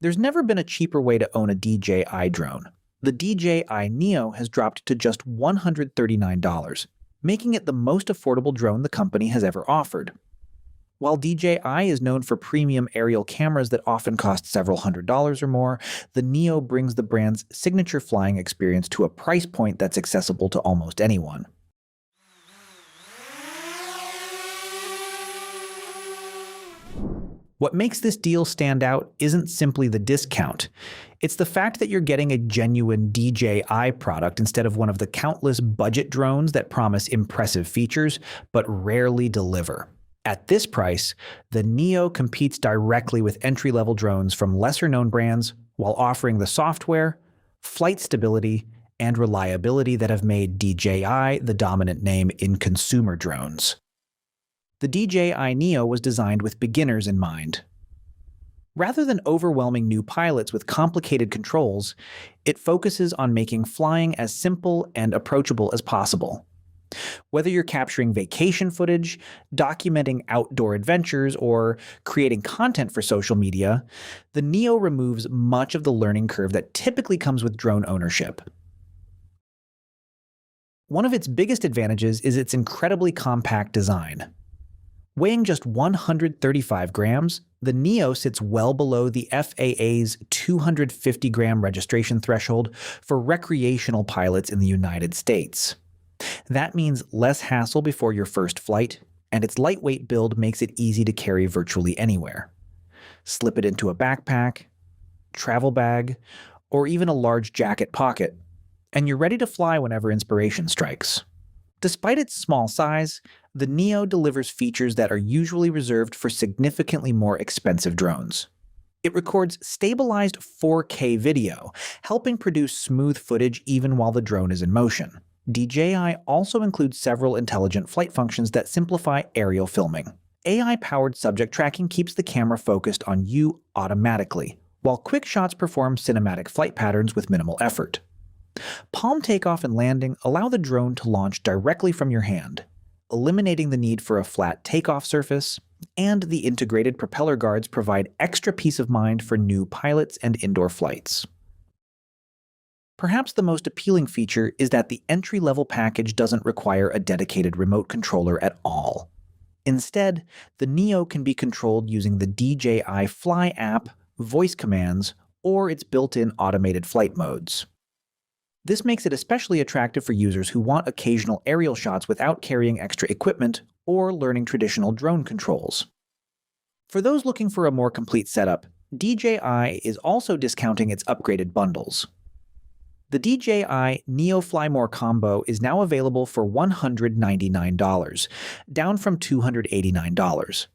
There's never been a cheaper way to own a DJI drone. The DJI Neo has dropped to just $139, making it the most affordable drone the company has ever offered. While DJI is known for premium aerial cameras that often cost several $100s or more, the Neo brings the brand's signature flying experience to a price point that's accessible to almost anyone. What makes this deal stand out isn't simply the discount. It's the fact that you're getting a genuine DJI product instead of one of the countless budget drones that promise impressive features but rarely deliver. At this price, the Neo competes directly with entry-level drones from lesser-known brands while offering the software, flight stability, and reliability that have made DJI the dominant name in consumer drones. The DJI Neo was designed with beginners in mind. Rather than overwhelming new pilots with complicated controls, it focuses on making flying as simple and approachable as possible. Whether you're capturing vacation footage, documenting outdoor adventures, or creating content for social media, the Neo removes much of the learning curve that typically comes with drone ownership. One of its biggest advantages is its incredibly compact design. Weighing just 135 grams, the Neo sits well below the FAA's 250-gram registration threshold for recreational pilots in the United States. That means less hassle before your first flight, and its lightweight build makes it easy to carry virtually anywhere. Slip it into a backpack, travel bag, or even a large jacket pocket, and you're ready to fly whenever inspiration strikes. Despite its small size, the Neo delivers features that are usually reserved for significantly more expensive drones. It records stabilized 4K video, helping produce smooth footage even while the drone is in motion. DJI also includes several intelligent flight functions that simplify aerial filming. AI-powered subject tracking keeps the camera focused on you automatically, while quick shots perform cinematic flight patterns with minimal effort. Palm takeoff and landing allow the drone to launch directly from your hand, eliminating the need for a flat takeoff surface, and the integrated propeller guards provide extra peace of mind for new pilots and indoor flights. Perhaps the most appealing feature is that the entry-level package doesn't require a dedicated remote controller at all. Instead, the Neo can be controlled using the DJI Fly app, voice commands, or its built-in automated flight modes. This makes it especially attractive for users who want occasional aerial shots without carrying extra equipment or learning traditional drone controls. For those looking for a more complete setup, DJI is also discounting its upgraded bundles. The DJI Neo Fly More combo is now available for $199, down from $289.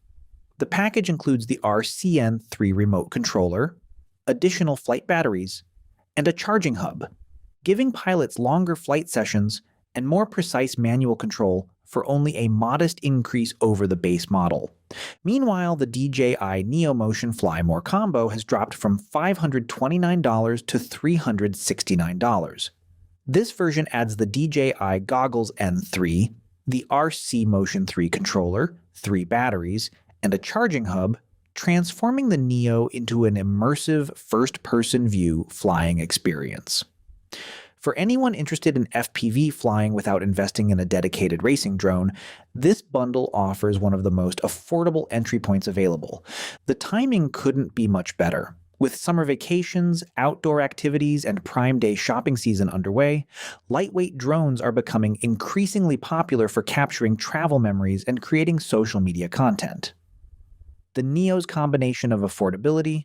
The package includes the RCN3 remote controller, additional flight batteries, and a charging hub, giving pilots longer flight sessions and more precise manual control for only a modest increase over the base model. Meanwhile, the DJI Neo Motion Fly More combo has dropped from $529 to $369. This version adds the DJI Goggles N3, the RC Motion 3 controller, 3 batteries, and a charging hub, transforming the Neo into an immersive first-person view flying experience. For anyone interested in FPV flying without investing in a dedicated racing drone, this bundle offers one of the most affordable entry points available. The timing couldn't be much better. With summer vacations, outdoor activities, and Prime Day shopping season underway, lightweight drones are becoming increasingly popular for capturing travel memories and creating social media content. The Neo's combination of affordability,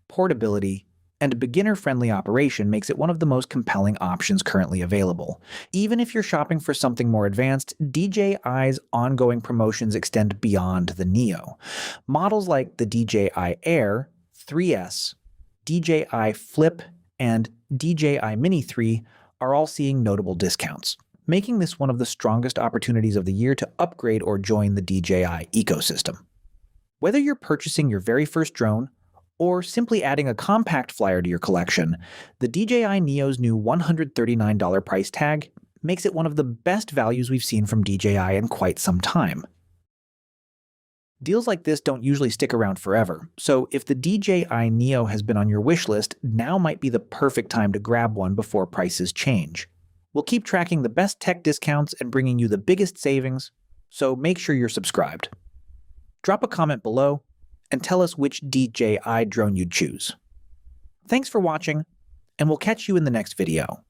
portability, and beginner-friendly operation makes it one of the most compelling options currently available. Even if you're shopping for something more advanced, DJI's ongoing promotions extend beyond the Neo. Models like the DJI Air 3S, DJI Flip, and DJI Mini 3 are all seeing notable discounts, making this one of the strongest opportunities of the year to upgrade or join the DJI ecosystem. Whether you're purchasing your very first drone, or simply adding a compact flyer to your collection, the DJI Neo's new $139 price tag makes it one of the best values we've seen from DJI in quite some time. Deals like this don't usually stick around forever, so if the DJI Neo has been on your wish list, now might be the perfect time to grab one before prices change. We'll keep tracking the best tech discounts and bringing you the biggest savings, so make sure you're subscribed. Drop a comment below and tell us which DJI drone you'd choose. Thanks for watching, and we'll catch you in the next video.